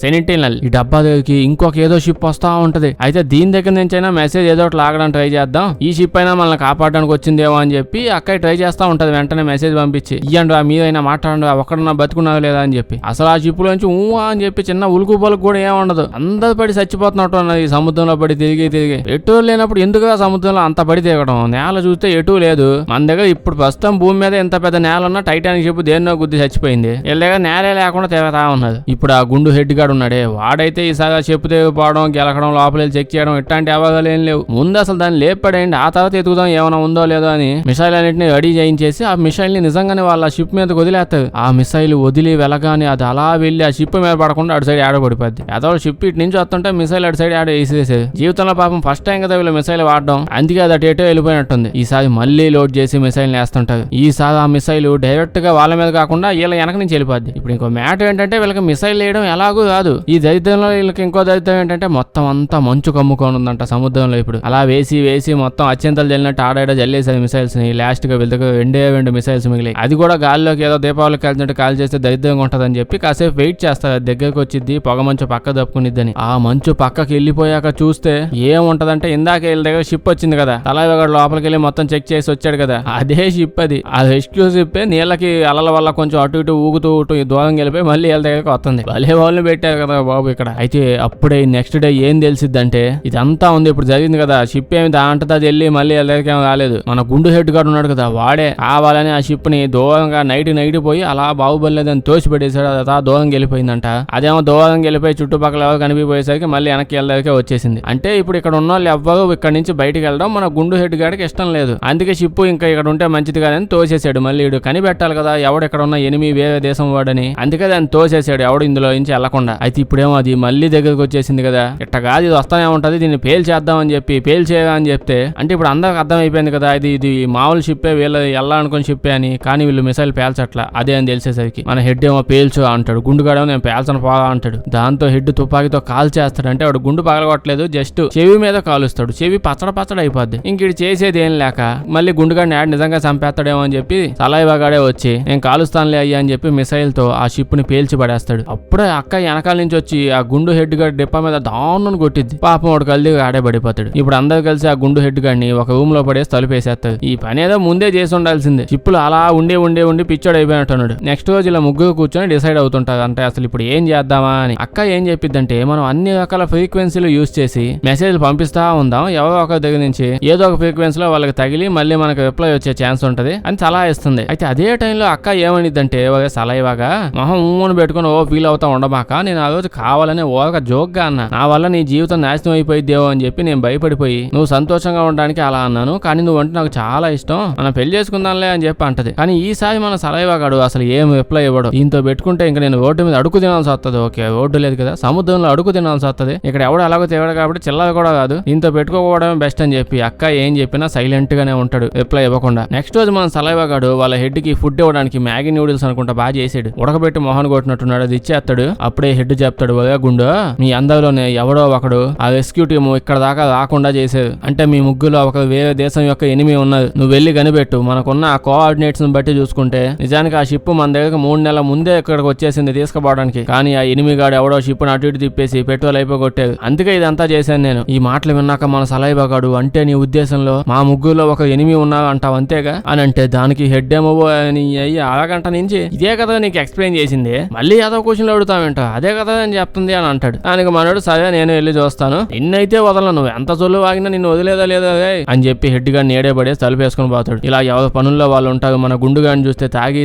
సెనిటినల్ ఈ డబ్బా దగ్గరికి ఇంకొక ఏదో షిప్ వస్తా ఉంటది. అయితే దీని దగ్గర నుంచి అయినా మెసేజ్ ఏదో ఒకటి లాగడానికి ట్రై చేద్దాం, ఈ షిప్ అయినా మనల్ని కాపాడడానికి వచ్చిందేమో అని చెప్పి అక్కడ ట్రై చేస్తా ఉంటది. వెంటనే మెసేజ్ పంపించి ఇయ్యండి మీరైనా మాట్లాడండి ఒక్కడన్నా బతుకున్నావు లేదా అని చెప్పి. అసలు ఆ షిప్ లోంచి అని చెప్పి చిన్న ఉలుకు పలుకు కూడా ఏముండదు. అందరు పడి చచ్చిపోతున్నట్టు ఉన్నది ఈ సముద్రంలో పడి తిరిగి పెట్రోల్ లేనప్పుడు ఎందుకుగా సముద్రంలో అంత పడి తిరగడం. నేల చూస్తే ఎటు లేదు. మన దగ్గర ఇప్పుడు ప్రస్తుతం భూమి మీద ఎంత పెద్ద నేల ఉన్నా టైటానిక్ షిప్ దేన్నో గుద్ది చచ్చిపోయింది. వీళ్ళ దగ్గర నేలే లేకుండా తిరగతా ఉన్నది. ఇప్పుడు ఆ గుండు హెడ్ గాడు ఉన్నాడే వాడైతే ఈసారి చెప్పు తెగిపోవడం గెలకడం లోపల చెక్ చేయడం ఇట్లాంటి అవగాలు ఏం లేవు. ముందు అసలు దాన్ని లేపడేయండి, ఆ తర్వాత ఎదుగుదాం ఏమైనా ఉందో లేదో అని మిసైల్ అన్నింటినీ రెడీ చేయించేసి ఆ మిసైల్ ని నిజంగానే వాళ్ళ షిప్ మీద వదిలేస్తారు. ఆ మిసైల్ వదిలి వెళ్ళగానే అది అలా వెళ్ళి ఆ షిప్ మీద పడకుండా అటు సైడ్ ఆడబడిపోద్ది. ఏదో షిప్ ఇటు నుంచి వస్తుంటే మిసైల్ అటు సైడ్ ఆడ వేసేసేది. జీవితంలో పాపం ఫస్ట్ టైం కదా వీళ్ళు మిసైల్ వాడడం, అందుకే అది అటు ఎటో వెళ్ళిపోయినట్టుంది. ఈసారి మళ్ళీ లోడ్ చేసి మిసైల్ వేస్తుంటారు. ఈసారి ఆ మిసైల్ డైరెక్ట్ గా వాళ్ళ మీద కాకుండా వీళ్ళ వెనక నుంచి వెళ్ళిపోద్ది. ఇప్పుడు ఇంకో మ్యాటర్ ఏంటంటే వీళ్ళకి మిసైల్ వేయడం ఎలాగూ కాదు. ఈ దరిద్రంలో వీళ్ళకి ఇంకో దరిద్రం ఏంటంటే మొత్తం అంతా మంచు కమ్ముకొని ఉందంట సముద్రంలో. ఇప్పుడు అలా వేసి వేసి మొత్తం అత్యంతలు జల్లినట్టు ఆడాడ జల్లేసారు మిసైల్స్ ని. లాస్ట్ గా వీళ్ళకి రెండు మిసైల్స్ మిగిలి అది కూడా గాల్లోకి ఏదో దీపావళికి కలిసినట్టు కాల్ చేస్తే దరిద్రంగా ఉంటదని చెప్పి కాసేపు వెయిట్ చేస్తారు. దగ్గరకు వచ్చింది పొగ మంచు పక్క తప్పుకునిద్దని. ఆ మంచు పక్కకి వెళ్ళిపోయాక చూస్తే ఏముంటదంటే ఇందాక వీళ్ళ దగ్గర షిప్ వచ్చింది కదా, తలైవగడ లోపలికి వెళ్ళి మొత్తం చెక్ చేసి వచ్చాడు కదా, అదే షిప్ అది. ఆ రెస్క్యూ షిప్ నీళ్ళకి అలల వల్ల కొంచెం అటు ఇటు ఊగుతూ దూరం వెళ్ళిపోయి మళ్ళీ వీళ్ళ దగ్గరకు వస్తుంది. భలే వాళ్ళని పెట్టారు కదా బాబు ఇక్కడ. అయితే అప్పుడే నెక్స్ట్ డే ఏం తెలిసిద్దంటే ఇదంతా ఉంది ఇప్పుడు జరిగింది కదా, షిప్ ఏమి దాంట్లో అది వెళ్ళి మళ్ళీ వీళ్ళ దగ్గరికి ఏమో రాలేదు. మన గుండు హెడ్ గారు ఉన్నాడు కదా, వాడే కావాలని ఆ షిప్ ని దూరంగా నైట్ పోయి అలా బాహుబలిదని తోసి పెట్టేశాడు. అదా దూరం వెళ్ళిపోయిందంట. అదేమో దూరం వెళ్ళిపోయి చుట్టుపక్కల ఎవరు కనిపిపోయేసరికి మళ్ళీ వెనక్కి వెళ్ళడానికి వచ్చేసింది. అంటే ఇప్పుడు ఇక్కడ ఉన్న వాళ్ళు ఎవ్వరు ఇక్కడ నుంచి బయటికి వెళ్ళడం మన గుండు హెడ్ గాడికి ఇష్టం లేదు. అందుకే షిప్ ఇంకా ఇక్కడ ఉంటే మంచిది కాదని తోసేసాడు. మళ్ళీ ఇడు కనిపెట్టాలి కదా ఎవడు ఇక్కడ ఉన్న ఎనిమి వేరే దేశం వాడని, అందుకే దాన్ని తోసేసాడు ఎవడు ఇందులో నుంచి వెళ్లకుండా. అయితే ఇప్పుడేమో అది మళ్ళీ దగ్గరకు వచ్చేసింది కదా, ఇట్ట కాదు ఇది వస్తానే ఉంటది, దీన్ని పేల్ చేద్దామని చెప్పి పేల్ చేయని చెప్తే అంటే ఇప్పుడు అందరికి అర్థం అయిపోయింది కదా ఇది మామూలు షిప్పే వీళ్ళు వెళ్ళాలనుకుని షిప్పే అని. కానీ వీళ్ళు మిసైల్ పేల్చట్లా అదే అని తెలిసేసరికి మన హెడ్ ఏమో పేల్చు అంటాడు, గుండుగాడేమో నేను పేల్చను పోగా అంటాడు. దాంతో హెడ్ తుపాకీతో కాల్ చేస్తాడు. అంటే వాడు గుండు పగలగొట్టలేదు, జస్ట్ చెవి మీద కాలుస్తాడు. చెవి పచ్చడ అయిపోద్ది. ఇంక ఇటు చేసేది ఏం లేక మళ్ళీ గుండుగాడిని యాడ్ నిజంగా చంపేస్తాడేమో అని చెప్పి సలైవాగాడే వచ్చి నేను కాలుస్తానులే అయ్యా అని చెప్పి మిసైల్ తో ఆ షిప్ ని పేల్చి పడేస్తాడు. అప్పుడే అక్క వెనకాల నుంచి వచ్చి ఆ గుండు హెడ్ గాడి డిప్ప మీద దారుణం కొట్టిద్ది. పాపం వాడు కలిది ఆడే పడిపోతాడు. ఇప్పుడు అందరు కలిసి ఆ గుండు హెడ్ గాడిని ఒక రూమ్ లో పడేసి తలుపేసేస్తాడు. ఈ పని ఏదో ముందే చేసి ఉండాల్సిందే. షిప్పులు అలా ఉండి పిచ్చోడు అయిపోయినట్టున్నాడు. నెక్స్ట్ రోజు ఇలా ముగ్గురు కూర్చొని డిసైడ్ అవుతుంటారు అంటే అసలు ఇప్పుడు ఏం చేద్దామా అని. అక్క ఏం చెప్పిద్దంటే మనం అన్ని రకాల ఫ్రీక్వెన్సీలు యూజ్ చేసి మెసేజ్ పంపిస్తా ఉందాం, ఎవరో ఒక దగ్గర నుంచి ఏదో ఒక ఫ్రీక్వెన్సీలో వాళ్ళకి తగిలి మళ్ళీ మనకు రిప్లై వచ్చే ఛాన్స్ ఉంటది అని సలహా ఇస్తుంది. అయితే అదే టైంలో అక్క ఏమనిద్దంటే సలైవాగా మొహం ఊమని పెట్టుకుని ఫీల్ అవుతా ఉండమాక, నేను ఆ రోజు కావాలని ఒక జోక్ గా అన్నా, నా వల్ల నీ జీవితం నాశనం అయిపోయిద్దేమో అని చెప్పి నేను భయపడిపోయి నువ్వు సంతోషంగా ఉండడానికి అలా అన్నాను, కానీ నువ్వు అంటే నాకు చాలా ఇష్టం, మనం పెళ్లి చేసుకుందాంలే అని చెప్పి అంటది. కానీ ఈసారి మన సలైవాగాడు అసలు ఏం రిప్లై ఇవ్వడు. దీంతో పెట్టుకుంటే ఇంకా నేను రోడ్డు మీద అడుగు తినాల్సి వస్తుంది. ఓకే రోడ్డు లేదు కదా, సముద్రంలో అడుగు తినాల్సి వస్తుంది. ఇక్కడ ఎవడు అలాగో తిరగడు కాబట్టి చిల్లర కూడా కాదు, దీంతో పెట్టుకోవడమే బెస్ట్ అని చెప్పి అక్క ఏం చెప్పినా సైలెంట్ గానే ఉంటాడు రిప్లై ఇవ్వకుండా. నెక్స్ట్ రోజు మన సలైవాగాడు వాళ్ళ హెడ్ కి ఫుడ్ ఇవ్వడానికి మ్యాగీ నూడిల్స్ అనుకుంటా బాగా చేసాడు. ఉడకబెట్టి మొహన్ కొట్టినట్టున్నాడు. అది ఇచ్చేస్తాడు. అప్పుడే హెడ్ చెప్తాడు, ఒరే గుండు మీ అందరిలోనే ఎవడో ఒకడు ఆ రెస్క్యూ టీమ్ ఇక్కడ దాకా రాకుండా చేసేది, అంటే మీ ముగ్గులో ఒక వేరే దేశం యొక్క ఎనిమి ఉన్నది, నువ్వు వెళ్ళి కనిపెట్టు. మనకున్న ఆ కోఆర్డినేట్స్ బట్టి చూసుకుంటే నిజానికి ఆ షిప్ మన దగ్గర 3 నెలల ముందే ఇక్కడికి వచ్చేసింది తీసుకుపోవడానికి. కానీ ఆ ఎనిమిగాడు ఎవడో షిప్ అటు ఇటు తిప్పేసి పెట్రోల్ అయిపోగొట్టేది. అందుకే ఇదంతా చేశాను నేను. ఈ మాటలు విన్నాక మన సలైవాగాడు అంటే నీ ఉద్దేశంలో మా ముగ్గురులో ఒక ఎనిమి ఉన్నా అంటావు అంతేగా అని అంటే దానికి హెడ్ ఏమో అయ్యి అరగంట నుంచి ఇదే కదా నీకు ఎక్స్ప్లెయిన్ చేసింది, మళ్ళీ ఏదో క్వశ్చన్లు అడుగుతావేంట, అదే కదా అని చెప్తుంది అని అంటాడు. దానికి మనోడు సరే నేను వెళ్ళి చూస్తాను, నిన్నైతే వదలను, నువ్వు ఎంత సొల్లు వాగినా నిన్ను వదిలేదా లేదా అని చెప్పి హెడ్ గాని నేడే పడేసి తలుపేసుకుని పోతాడు. ఇలా ఎవరి పనుల్లో వాళ్ళు ఉంటారు. మన గుండుగాని చూస్తే తాగి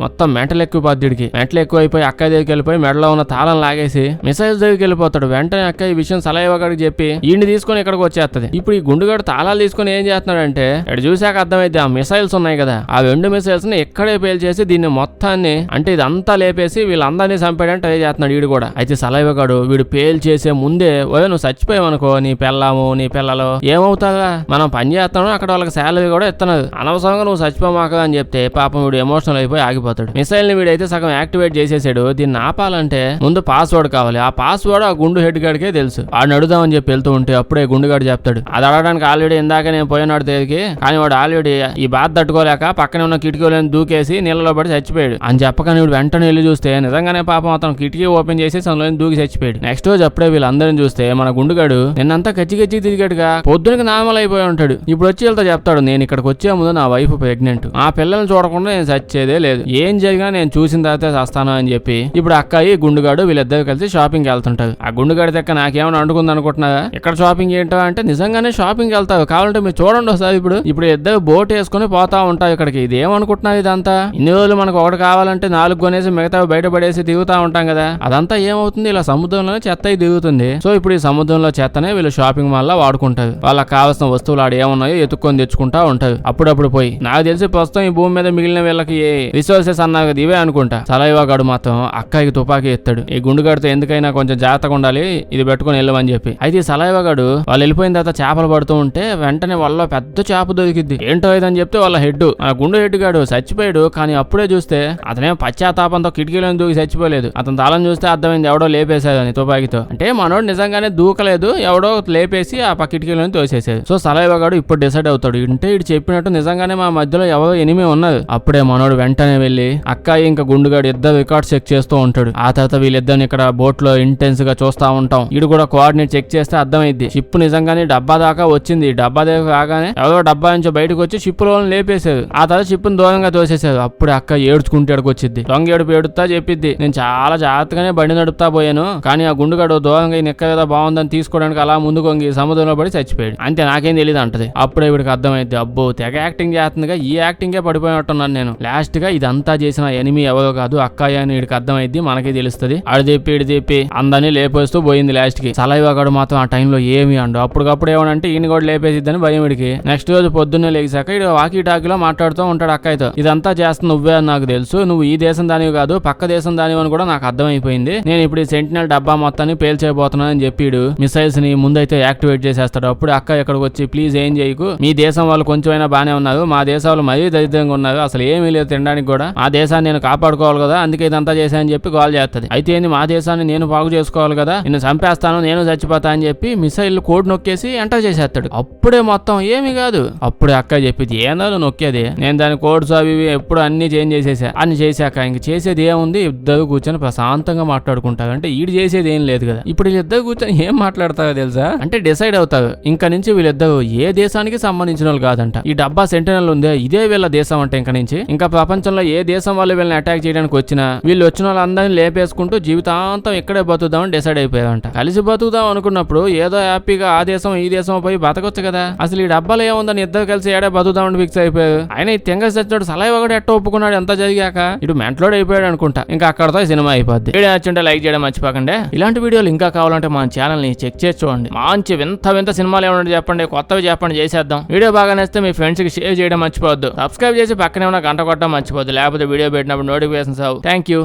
మొత్తం మెంటల్ ఎక్కువడికి మెంటల్ ఎక్కువైపోయి అక్క దగ్గరికి వెళ్ళిపోయి మెడలో ఉన్న తాళం లాగేసి మిసైల్స్ దగ్గరికి వెళ్ళిపోతాడు. వెంటనే అక్క ఈ విషయం సలైవాగాడికి చెప్పి ఈయన్ని తీసుకొని ఇక్కడికి వచ్చేస్తుంది. ఇప్పుడు ఈ గుండుగాడు తాళాలు తీసుకొని ఏం చేస్తున్నాడంటే ఇక్కడ చూసాక అర్థమైతే ఆ మిసైల్స్ ఉన్నాయి కదా, ఆ 2 మిసైల్స్ ని ఇక్కడే పేల్చేసి దీన్ని మొత్తాన్ని అంటే ఇదంతా లేపేసి వీళ్ళందరినీ చంపేయడానికి ట్రై చేస్తున్నాడు వీడు కూడా. అయితే సలైవాగాడు వీడు పేల్ చేసే ముందే నువ్వు చచ్చిపోయావనుకో నీ పిల్లలు ఏమవుతాగా, మనం పని చేస్తాను అక్కడ వాళ్ళకి శాలరీ కూడా ఇస్తున్నది, అనవసరంగా నువ్వు చచ్చిపోమాక అని చెప్తే పాపం వీడు ఎమోషనల్ అయిపోయి ఆగిపోతాడు. మిసైల్ ని వీడైతే సగం యాక్టివేట్ చేసేసాడు. దీన్ని దీన్ని ఆపాలంటే ముందు పాస్వర్డ్ కావాలి. ఆ పాస్వర్డ్ ఆ గుండు హెడ్ గాడికే తెలుసు. వాడిని అడుగుదామని చెప్పి వెళ్తూ ఉంటే అప్పుడే గుండుగాడు చెప్తాడు, అది అడగడానికి ఆల్రెడీ ఇందాక నేను పోయినాడు దగ్గరికి, కానీ వాడు ఆల్రెడీ ఈ బాధ తట్టుకోలేక పక్కనే ఉన్న కిటికీలను దూకేసి నీళ్ళలో పడి చచ్చిపోయాడు అని చెప్పగానే వీడు వెంటనే వెళ్ళి చూస్తే నిజంగానే పాపం అతను కిటికీ ఓపెన్ చేసి అందులో దూకి చచ్చిపోయాడు. నెక్స్ట్ రోజు అప్పుడే వీళ్ళందరిని చూస్తే మన గుండుగాడు నిన్నంతా కచ్చి తిరిగాడుగా పొద్దునకి నార్మల్ అయిపోయి ఉంటాడు. ఇప్పుడు వచ్చి వెళ్తా చెప్తాడు, నేను ఇక్కడికి వచ్చే ముందు నా వైఫ్ ప్రెగ్నెంట్, ఆ పిల్లల్ని చూడకుండా నేను చచ్చేదే లేదు, ఏం జరిగినా నేను చూసిన తర్వాత చస్తాను అని చెప్పి ఇప్పుడు అక్కాయి గుండుగాడు వీళ్ళిద్దరు కలిసి షాపింగ్ వెళ్తుంటారు. ఆ గుండుగాడి దగ్గర నాకేమైనా అంటుకుంది అనుకుంటున్నారా, ఇక్కడ షాపింగ్ ఏంటో అంటే నిజంగానే షాపింగ్ వెళ్తావు, కావాలంటే మీరు చూడండి ఒకసారి. ఇప్పుడు ఇద్దరు బోట్ వేసుకుని పోతా ఉంటావు ఇక్కడికి, ఇది ఏమనుకుంటున్నారు ఇదంతా, ఇన్ని రోజులు మనకు ఒకటి కావాలంటే 4 కొనేసి మిగతా బయటపడేసి తిరుగుతా ఉంటాం కదా, అదంతా ఏమవుతుంది ఇలా సముద్రంలోనే చెత్త దిగుతుంది. సో ఇప్పుడు ఈ సముద్రంలో చెత్తనే వీళ్ళు షాపింగ్ మాల్ లో వాడుకుంటారు. వాళ్ళకి కావాల్సిన వస్తువులు ఆడ ఏమున్నాయో ఎత్తుక్కొని తెచ్చుకుంటా ఉంటారు. అప్పుడప్పుడు పోయి నాకు తెలిసి ప్రస్తుతం ఈ భూమి మీద మిగిలిన వీళ్ళకి రిసోర్సెస్ అన్నారు కదా ఇవే అనుకుంటా. సలైవాగాడు మాత్రం అక్కాయికి తుపాకీ ఎత్తాడు, ఈ గుండుగాడితో ఎందుకైనా కొంచెం జాగ్రత్తగా ఉండాలి, ఇది పెట్టుకుని వెళ్ళమని చెప్పి. అయితే ఈ సలైవాగాడు వాళ్ళు వెళ్ళిపోయిన తర్వాత చేపలు పడుతూ ఉంటే వెంటనే వాళ్ళ పెద్ద చేప దొరికిద్ది. ఏంటో ఇదని చెప్తే వాళ్ళ హెడ్ ఆ గుండు హెడ్ గాడు చచ్చిపోయాడు. కానీ అప్పుడే చూస్తే అతనేం పశ్చాత్తాపంతో కిటికీలను దూకి చచ్చిపోలేదు, అతను తాళం చూస్తే అర్థమైంది ఎవడో లేపేశాడని తుపాకీతో. అంటే మనోడు నిజంగానే దూకలేదు, ఎవడో లేపేసి ఆ కిటికీలను తోసేసాడు. సో సలైవాగాడు ఇప్పుడు డిసైడ్ అవుతాడు, అంటే ఇటు చెప్పినట్టు నిజంగానే మా మధ్యలో ఎవరో ఎనిమి ఉన్నారు. అప్పుడే మనోడు వెంటనే వెళ్లి అక్కాయి ఇంకా గుండుగాడు ఇద్దరు రికార్డ్ చెక్ చేస్తూ ఉంటాడు. ఆ తర్వాత వీళ్ళిద్దరిని ఇక్కడ బోట్ లో ఇంటెన్స్ గా చూస్తా ఉంటాం. ఇడు కూడా కోఆర్డినేట్ చెక్ చేస్తే అర్థమైంది షిప్ నిజంగానే డబ్బా దాకా వచ్చింది. డబ్బా దగ్గర రాగానే ఎవరో డబ్బా నుంచి బయటకు వచ్చి షిప్ లో లేపేశారు. ఆ తర్వాత షిప్ ను దూరంగా తోసేశారు. అప్పుడు అక్క ఏడ్చుకుంటే వచ్చింది, దొంగ ఏడుతా చెప్పిద్ది, నేను చాలా జాగ్రత్తగానే బండి నడుపుతా పోయాను, కానీ ఆ గుండుగాడు దూరంగా ఈ నెక్క కదా బాగుందని తీసుకోవడానికి అలా ముందు కొంగి సముద్రంలో పడి చచ్చిపోయాడు, అంతే నాకేం తెలియదు అంటది. అప్పుడే వీడికి అర్థమైంది, అబ్బో తెగ యాక్టింగ్ చేస్తుందిగా, ఈ యాక్టింగే పడిపోయినట్టున్నాను నేను. లాస్ట్ గా ఇదంతా చేసిన ఎనిమి ఎవరో కాదు అక్కాయి అని వీడికి అర్థమైంది, మనకి తెలుస్తుంది. ఆడు చెప్పి ఇడు చెప్పి అందరినీ లేపేస్తూ పోయింది. లాస్ట్ కి సలైవాగాడు మాత్రం ఆ టైంలో ఏమి అండు అప్పటికప్పుడు ఏమనంటే ఈయన కూడా లేపేసిద్దని భయం వీడికి. నెక్స్ట్ రోజు పొద్దున్నే లేచాక ఇడు వాకీ టాకీలో మాట్లాడుతూ ఉంటాడు అక్కాయితో, ఇదంతా చేస్తున్న నువ్వే అని నాకు తెలుసు, నువ్వు ఈ దేశం దానివి కాదు పక్క దేశం దానివి అని కూడా నాకు అర్థమైపోయింది, నేను ఇప్పుడు ఈ సెంటినల్ డబ్బా మొత్తాన్ని పేల్చేయబోతున్నాను అని చెప్పి మిసైల్స్ ని ముందైతే యాక్టివేట్ చేసేస్తాడు. అప్పుడు అక్క ఇక్కడికి వచ్చి ప్లీజ్ ఏం చేయకు, మీ దేశం వాళ్ళు కొంచెమైనా బానే ఉన్నారు, మా దేశాలు మరీ దరిద్రంగా ఉన్నారు, అసలు ఏమీ లేదు తినడానికి కూడా, ఆ దేశాన్ని నేను కాపాడుకోవాలి కదా అందుకే ఇదంతా చేశానని చెప్పి కాల్ చేస్తుంది. అయితే ఏంది మా దేశాన్ని నేను బాగు చేసుకోవాలి కదా, నిన్ను చంపేస్తాను నేను చచ్చిపోతా అని చెప్పి మిసైల్ కోడ్ నొక్కేసి ఎంటర్ చేసేస్తాడు. అప్పుడే మొత్తం ఏమి కాదు. అప్పుడే అక్క చెప్పింది ఏందో నొక్కేది, నేను దాని కోడ్స్ అవి ఎప్పుడు అన్ని చేంజ్ చేసేసా, అన్ని చేశాక ఇంక చేసేది ఏముంది, ఇద్దరు కూర్చొని ప్రశాంతంగా మాట్లాడుకుంటారు. అంటే ఈడు చేసేది ఏం లేదు కదా. ఇప్పుడు వీళ్ళిద్దరు కూర్చొని ఏం మాట్లాడతారో తెలుసా, అంటే డిసైడ్ అవుతారు ఇంకా నుంచి వీళ్ళిద్దరు ఏ దేశానికి సంబంధించిన వాళ్ళు కాదంట. ఈ డబ్బా సెంటినల్ ఉందే ఇదే వీళ్ళ దేశం అంటే ఇంకా నుంచి ఇంకా ప్రపంచంలో ఏ దేశం వాళ్ళు వీళ్ళని అటాక్ చేయడానికి వచ్చినా వీళ్ళు వచ్చిన వాళ్ళందరినీ లేపేసుకుంటూ జీవితాంతం ఇక్కడే బతుకుదామని డిసైడ్ అయిపోయారంట. కలిసి బతుకుదాం అనుకున్నప్పుడు ఏదో హ్యాపీగా ఆ దేశం ఈ దేశం పోయి బతకొచ్చు కదా, అసలు ఈ డబ్బాలో ఏముందని ఇద్దరు కలిసి ఏడే బతుకుదామని ఫిక్స్ అయిపోయారు. ఆయన ఈ తెంగ సచ్చినోడు సలైవాగాడు ఎట్ట ఒప్పుకున్నాడు ఎంత జరిగాక, ఇటు మెంట్లోడ్ అయిపోయాడు అనుకుంటా. ఇంకా అక్కడతో సినిమా అయిపోద్ది. వీడియో నచ్చుంటే లైక్ చేయడం మర్చిపోకండి. ఇలాంటి వీడియోలు ఇంకా కావాలంటే మన ఛానల్ ని చెక్ చేసి చూడండి. మంచి వింత సినిమాలు ఏమన్నా చెప్పండి, కొత్తవి చెప్పండి చేసేద్దాం. వీడియో బాగా నచ్చితే మీ ఫ్రెండ్స్ కి షేర్ చేయడం మర్చిపోవద్దు. సబ్స్క్రైబ్ చేసి పక్కనే ఉన్న గంట కొట్టడం మర్చిపోద్దు, లేకపోతే వీడియో పెట్టినప్పుడు నోటిఫికేషన్స్ అవు. Thank you.